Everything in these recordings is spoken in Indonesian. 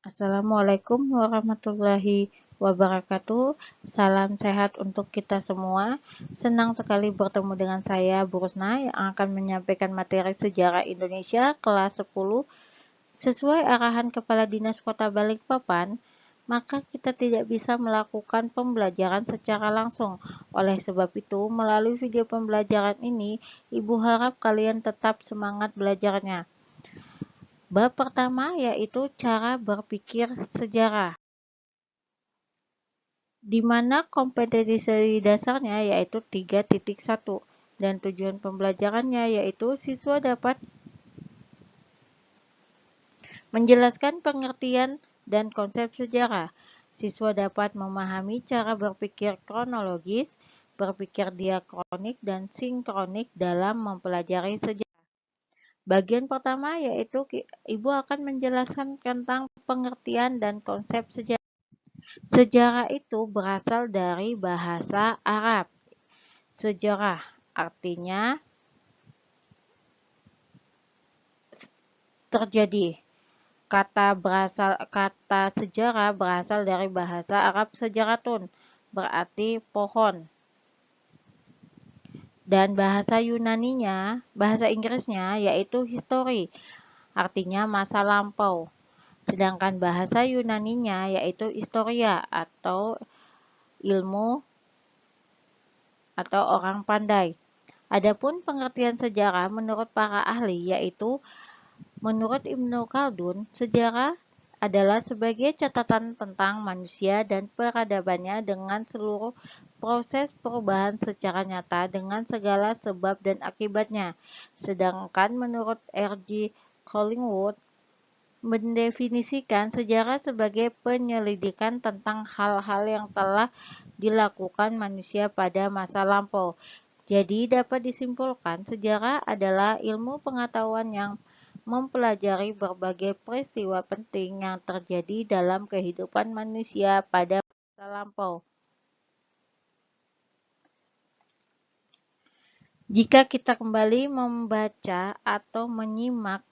Assalamualaikum warahmatullahi wabarakatuh. Salam sehat untuk kita semua. Senang sekali bertemu dengan saya, Bu Rusna, yang akan menyampaikan materi sejarah Indonesia kelas 10. Sesuai arahan Kepala Dinas Kota Balikpapan, maka kita tidak bisa melakukan pembelajaran secara langsung. Oleh sebab itu, melalui video pembelajaran ini, Ibu harap kalian tetap semangat belajarnya. Bab pertama yaitu cara berpikir sejarah, di mana kompetensi dasarnya yaitu 3.1 dan tujuan pembelajarannya yaitu siswa dapat menjelaskan pengertian dan konsep sejarah. Siswa dapat memahami cara berpikir kronologis, berpikir diakronik, dan sinkronik dalam mempelajari sejarah. Bagian pertama yaitu Ibu akan menjelaskan tentang pengertian dan konsep sejarah. Sejarah itu berasal dari bahasa Arab. Sejarah artinya terjadi. Kata sejarah berasal dari bahasa Arab sejaratun, berarti pohon. Dan bahasa bahasa Inggrisnya yaitu history, artinya masa lampau. Sedangkan bahasa Yunaninya yaitu historia atau ilmu atau orang pandai. Adapun pengertian sejarah menurut para ahli yaitu menurut Ibnu Khaldun, sejarah adalah sebagai catatan tentang manusia dan peradabannya dengan seluruh proses perubahan secara nyata dengan segala sebab dan akibatnya. Sedangkan menurut R.G. Collingwood, mendefinisikan sejarah sebagai penyelidikan tentang hal-hal yang telah dilakukan manusia pada masa lampau. Jadi dapat disimpulkan sejarah adalah ilmu pengetahuan yang mempelajari berbagai peristiwa penting yang terjadi dalam kehidupan manusia pada masa lampau. Jika kita kembali membaca atau menyimak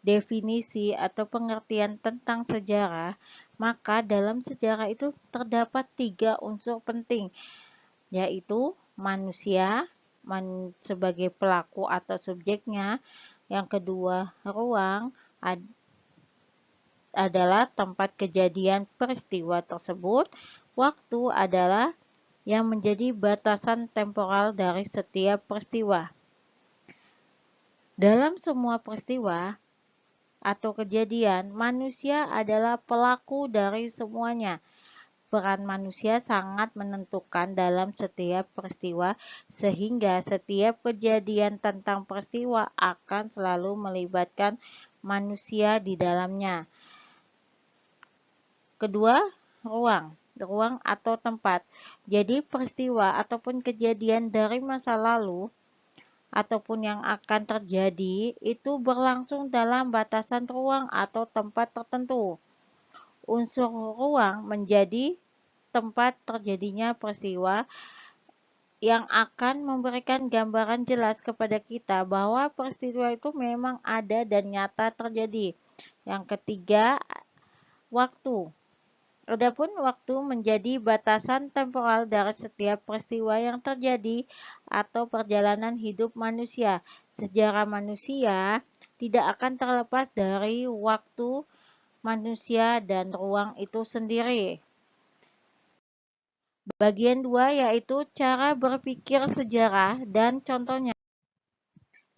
definisi atau pengertian tentang sejarah, maka dalam sejarah itu terdapat 3 unsur penting, yaitu manusia sebagai pelaku atau subjeknya, yang kedua ruang adalah tempat kejadian peristiwa tersebut, waktu adalah yang menjadi batasan temporal dari setiap peristiwa. Dalam semua peristiwa atau kejadian, manusia adalah pelaku dari semuanya. Peran manusia sangat menentukan dalam setiap peristiwa, sehingga setiap kejadian tentang peristiwa akan selalu melibatkan manusia di dalamnya. Kedua, ruang atau tempat. Jadi peristiwa ataupun kejadian dari masa lalu ataupun yang akan terjadi itu berlangsung dalam batasan ruang atau tempat tertentu. Unsur ruang menjadi tempat terjadinya peristiwa yang akan memberikan gambaran jelas kepada kita bahwa peristiwa itu memang ada dan nyata terjadi. Yang ketiga, waktu. Adapun waktu menjadi batasan temporal dari setiap peristiwa yang terjadi atau perjalanan hidup manusia. Sejarah manusia tidak akan terlepas dari waktu manusia dan ruang itu sendiri. Bagian 2 yaitu cara berpikir sejarah dan contohnya.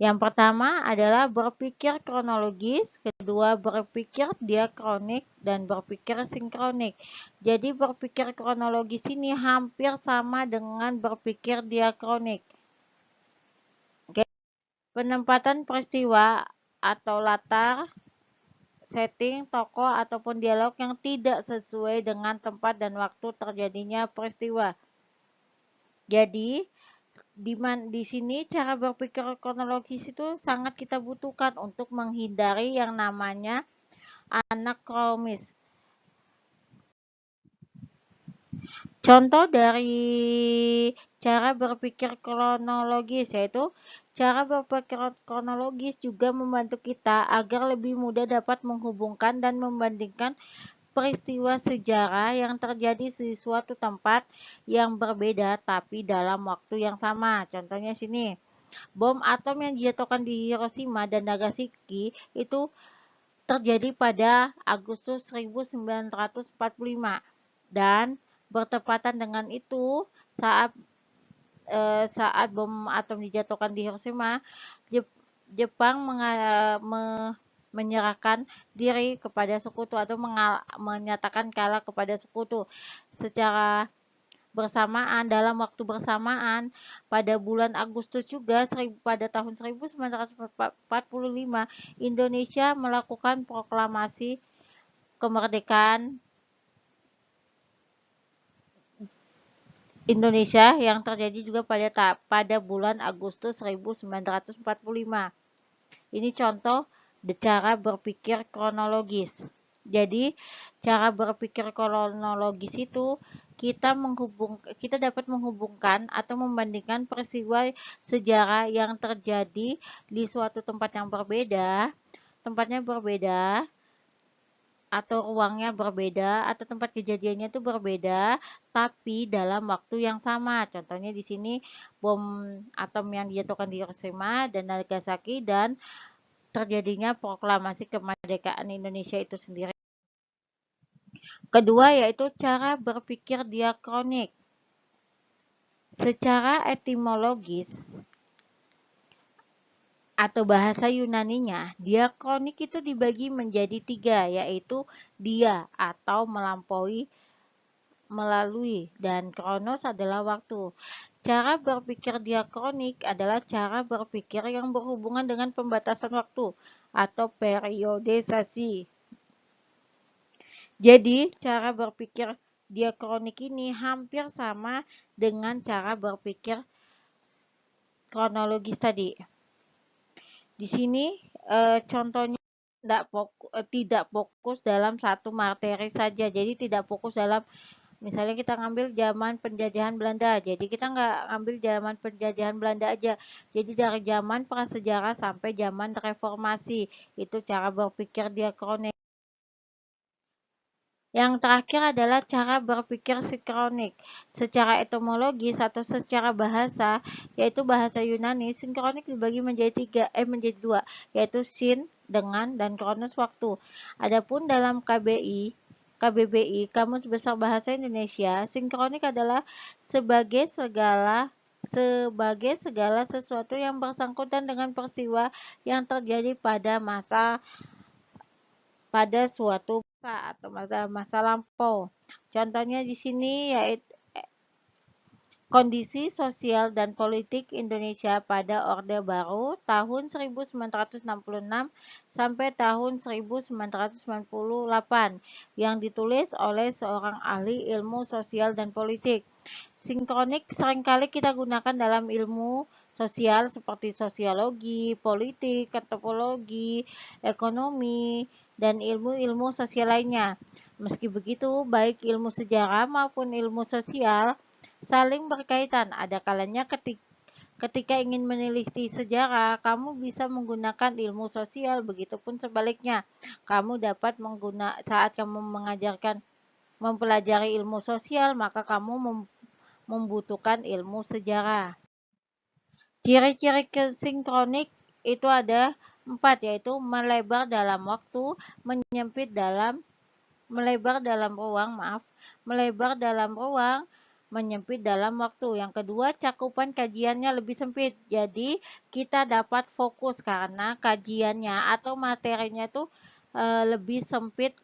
Yang pertama adalah berpikir kronologis, kedua berpikir diakronik, dan berpikir sinkronik. Jadi berpikir kronologis ini hampir sama dengan berpikir diakronik. Oke. Penempatan peristiwa atau latar, setting, tokoh, ataupun dialog yang tidak sesuai dengan tempat dan waktu terjadinya peristiwa. Jadi, di sini cara berpikir kronologis itu sangat kita butuhkan untuk menghindari yang namanya anakronis. Contoh dari cara berpikir kronologis, yaitu cara berpikir kronologis juga membantu kita agar lebih mudah dapat menghubungkan dan membandingkan peristiwa sejarah yang terjadi di suatu tempat yang berbeda tapi dalam waktu yang sama. Contohnya sini, bom atom yang dijatuhkan di Hiroshima dan Nagasaki itu terjadi pada Agustus 1945 dan bertepatan dengan itu saat bom atom dijatuhkan di Hiroshima, Jepang menyerahkan diri kepada sekutu atau menyatakan kalah kepada sekutu secara bersamaan. Dalam waktu bersamaan pada bulan Agustus juga pada tahun 1945 Indonesia melakukan proklamasi kemerdekaan Indonesia yang terjadi juga pada bulan Agustus 1945. Ini contoh cara berpikir kronologis. Jadi, cara berpikir kronologis itu kita dapat menghubungkan atau membandingkan peristiwa sejarah yang terjadi di suatu tempatnya berbeda, atau ruangnya berbeda, atau tempat kejadiannya itu berbeda, tapi dalam waktu yang sama. Contohnya di sini bom atom yang dijatuhkan di Hiroshima dan Nagasaki dan terjadinya proklamasi kemerdekaan Indonesia itu sendiri. Kedua yaitu cara berpikir diakronik. Secara etimologis atau bahasa Yunaninya, diakronik itu dibagi menjadi 3, yaitu dia atau melalui, dan kronos adalah waktu. Cara berpikir diakronik adalah cara berpikir yang berhubungan dengan pembatasan waktu atau periodisasi. Jadi, cara berpikir diakronik ini hampir sama dengan cara berpikir kronologis tadi. Di sini contohnya tidak fokus dalam satu materi saja. Jadi, tidak fokus dalam, misalnya kita ngambil zaman penjajahan Belanda. Jadi, kita nggak ngambil zaman penjajahan Belanda aja. Jadi, dari zaman prasejarah sampai zaman reformasi. Itu cara berpikir diakronik. Yang terakhir adalah cara berpikir sinkronik. Secara etimologis atau secara bahasa, yaitu bahasa Yunani, sinkronik dibagi menjadi 2, yaitu sin, dengan, dan kronos waktu. Adapun dalam KBBI, Kamus Besar Bahasa Indonesia, sinkronik adalah sebagai segala sesuatu yang bersangkutan dengan peristiwa yang terjadi pada suatu masa atau masa lampau. Contohnya di sini yaitu kondisi sosial dan politik Indonesia pada Orde Baru tahun 1966 sampai tahun 1998 yang ditulis oleh seorang ahli ilmu sosial dan politik. Sinkronik seringkali kita gunakan dalam ilmu sosial seperti sosiologi, politik, antropologi, ekonomi, dan ilmu-ilmu sosial lainnya. Meski begitu, baik ilmu sejarah maupun ilmu sosial saling berkaitan. Ada kalanya ketika ingin meneliti sejarah, kamu bisa menggunakan ilmu sosial, begitupun sebaliknya. Kamu dapat saat kamu mempelajari ilmu sosial, maka kamu membutuhkan ilmu sejarah. Ciri-ciri sinkronik itu ada 4, yaitu melebar dalam waktu, melebar dalam ruang, menyempit dalam waktu. Yang kedua, cakupan kajiannya lebih sempit. Jadi, kita dapat fokus karena kajiannya atau materinya itu lebih sempit,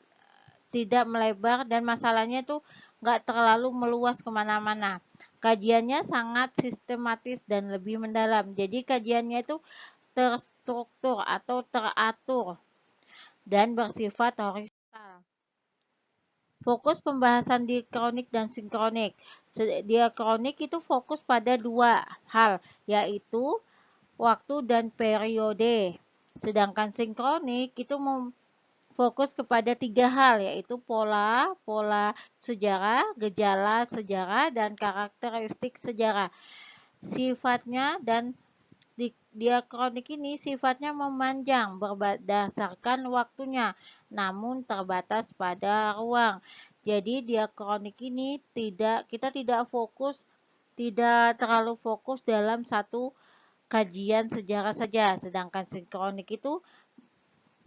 tidak melebar, dan masalahnya itu nggak terlalu meluas kemana-mana. Kajiannya sangat sistematis dan lebih mendalam. Jadi, kajiannya itu terstruktur atau teratur dan bersifat horizontal. Fokus pembahasan diakronik dan sinkronik. Diakronik itu fokus pada 2 hal, yaitu waktu dan periode. Sedangkan sinkronik itu fokus kepada 3 hal, yaitu pola sejarah, gejala sejarah, dan karakteristik sejarah. Sifatnya dan diakronik ini sifatnya memanjang berdasarkan waktunya, namun terbatas pada ruang. Jadi diakronik ini kita tidak terlalu fokus dalam satu kajian sejarah saja, sedangkan sinkronik itu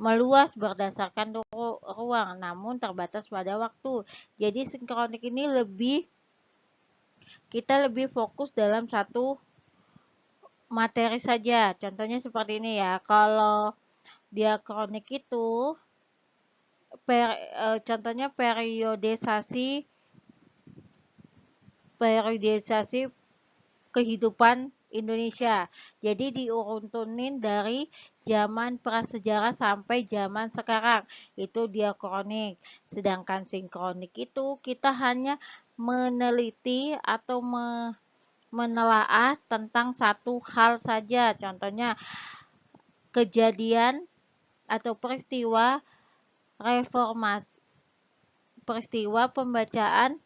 meluas berdasarkan ruang, namun terbatas pada waktu. Jadi sinkronik ini kita lebih fokus dalam satu materi saja. Contohnya seperti ini ya. Kalau diakronik itu contohnya periodisasi kehidupan Indonesia. Jadi diuruntunin dari zaman prasejarah sampai zaman sekarang. Itu diakronik. Sedangkan sinkronik itu kita hanya meneliti atau menelaah tentang satu hal saja. Contohnya kejadian atau peristiwa pembacaan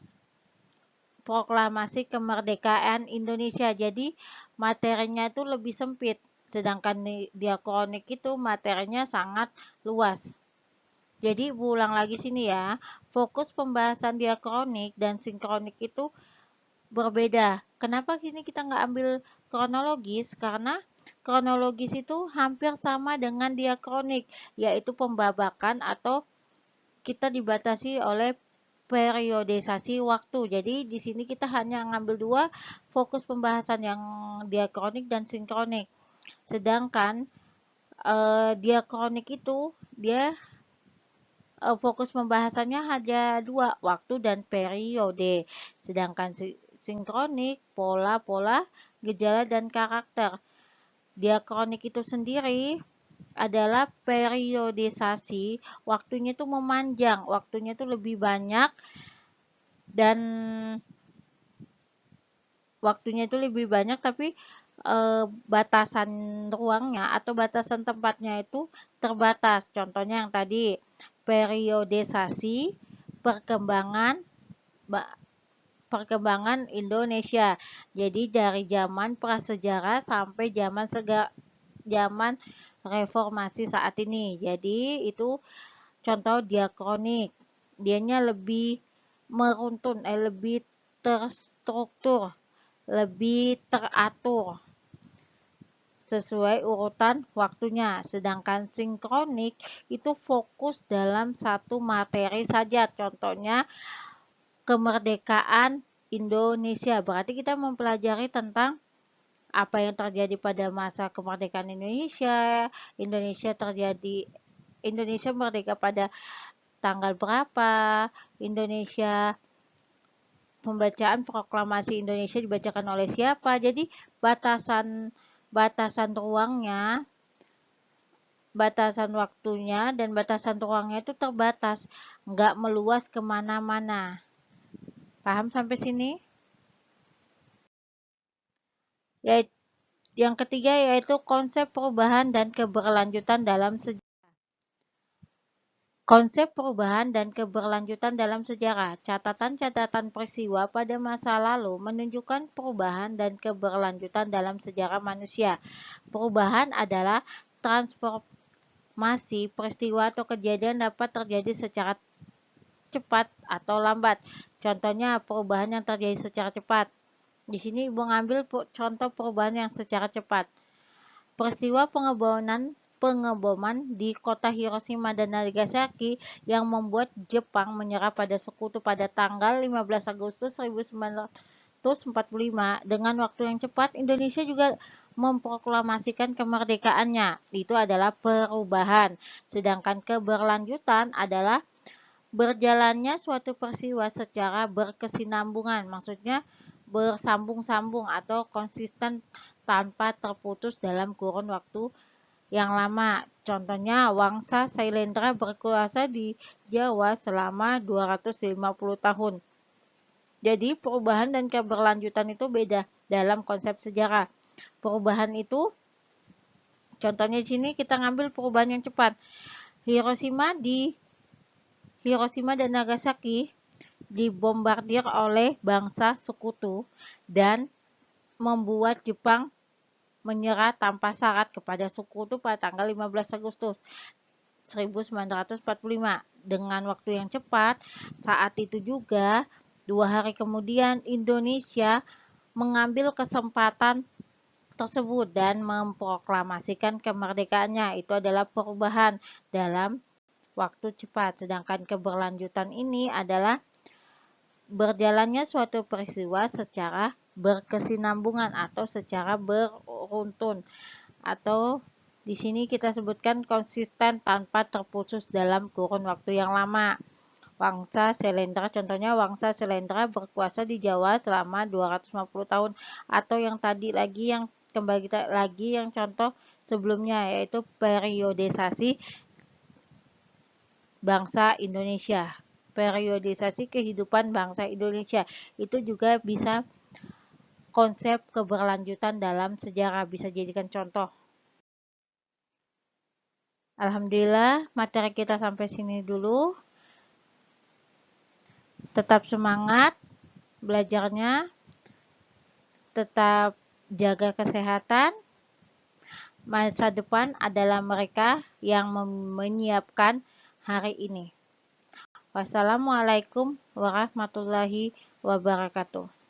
proklamasi kemerdekaan Indonesia. Jadi materinya itu lebih sempit. Sedangkan diakronik itu materinya sangat luas. Jadi ulang lagi sini ya. Fokus pembahasan diakronik dan sinkronik itu berbeda. Kenapa sini kita nggak ambil kronologis? Karena kronologis itu hampir sama dengan diakronik, yaitu pembabakan atau kita dibatasi oleh periodisasi waktu. Jadi di sini kita hanya ngambil dua, fokus pembahasan yang diakronik dan sinkronik. Sedangkan diakronik itu dia fokus pembahasannya hanya dua, waktu dan periode. Sedangkan sinkronik, pola, gejala, dan karakter. Diakronik itu sendiri adalah periodisasi, waktunya itu memanjang, waktunya itu lebih banyak, dan tapi batasan ruangnya atau batasan tempatnya itu terbatas. Contohnya yang tadi, periodisasi perkembangan Indonesia. Jadi dari zaman prasejarah sampai zaman reformasi saat ini. Jadi itu contoh diakronik. Dianya lebih meruntun, lebih terstruktur, lebih teratur sesuai urutan waktunya. Sedangkan sinkronik itu fokus dalam satu materi saja. Contohnya kemerdekaan Indonesia. Berarti kita mempelajari tentang apa yang terjadi pada masa kemerdekaan Indonesia. Indonesia merdeka pada tanggal berapa, pembacaan proklamasi Indonesia dibacakan oleh siapa. Jadi batasan ruangnya, batasan waktunya, dan batasan ruangnya itu terbatas, nggak meluas kemana-mana. Paham sampai sini? Yang ketiga yaitu konsep perubahan dan keberlanjutan dalam sejarah. Konsep perubahan dan keberlanjutan dalam sejarah. Catatan-catatan peristiwa pada masa lalu menunjukkan perubahan dan keberlanjutan dalam sejarah manusia. Perubahan adalah transformasi peristiwa atau kejadian dapat terjadi secara cepat atau lambat. Contohnya perubahan yang terjadi secara cepat. Di sini Ibu ngambil contoh perubahan yang secara cepat. Peristiwa pengeboman di kota Hiroshima dan Nagasaki yang membuat Jepang menyerah pada sekutu pada tanggal 15 Agustus 1945. Dengan waktu yang cepat, Indonesia juga memproklamasikan kemerdekaannya. Itu adalah perubahan. Sedangkan keberlanjutan adalah berjalannya suatu peristiwa secara berkesinambungan. Maksudnya bersambung-sambung atau konsisten tanpa terputus dalam kurun waktu yang lama. Contohnya Wangsa Sailendra berkuasa di Jawa selama 250 tahun. Jadi perubahan dan keberlanjutan itu beda dalam konsep sejarah. Perubahan itu contohnya di sini kita ngambil perubahan yang cepat. Hiroshima dan Nagasaki dibombardir oleh bangsa sekutu dan membuat Jepang menyerah tanpa syarat kepada sekutu pada tanggal 15 Agustus 1945 dengan waktu yang cepat. Saat itu juga 2 hari kemudian Indonesia mengambil kesempatan tersebut dan memproklamasikan kemerdekaannya. Itu adalah perubahan dalam waktu cepat. Sedangkan keberlanjutan ini adalah berjalannya suatu peristiwa secara berkesinambungan atau secara beruntun, atau di sini kita sebutkan konsisten tanpa terputus dalam kurun waktu yang lama. Wangsa Selendra, contohnya Wangsa Selendra berkuasa di Jawa selama 250 tahun, atau yang tadi lagi yang kembali lagi yang contoh sebelumnya, yaitu periodisasi bangsa Indonesia. Periodisasi kehidupan bangsa Indonesia itu juga bisa konsep keberlanjutan dalam sejarah, bisa jadikan contoh. Alhamdulillah, materi kita sampai sini dulu. Tetap semangat belajarnya, tetap jaga kesehatan. Masa depan adalah mereka yang menyiapkan hari ini. Wassalamualaikum warahmatullahi wabarakatuh.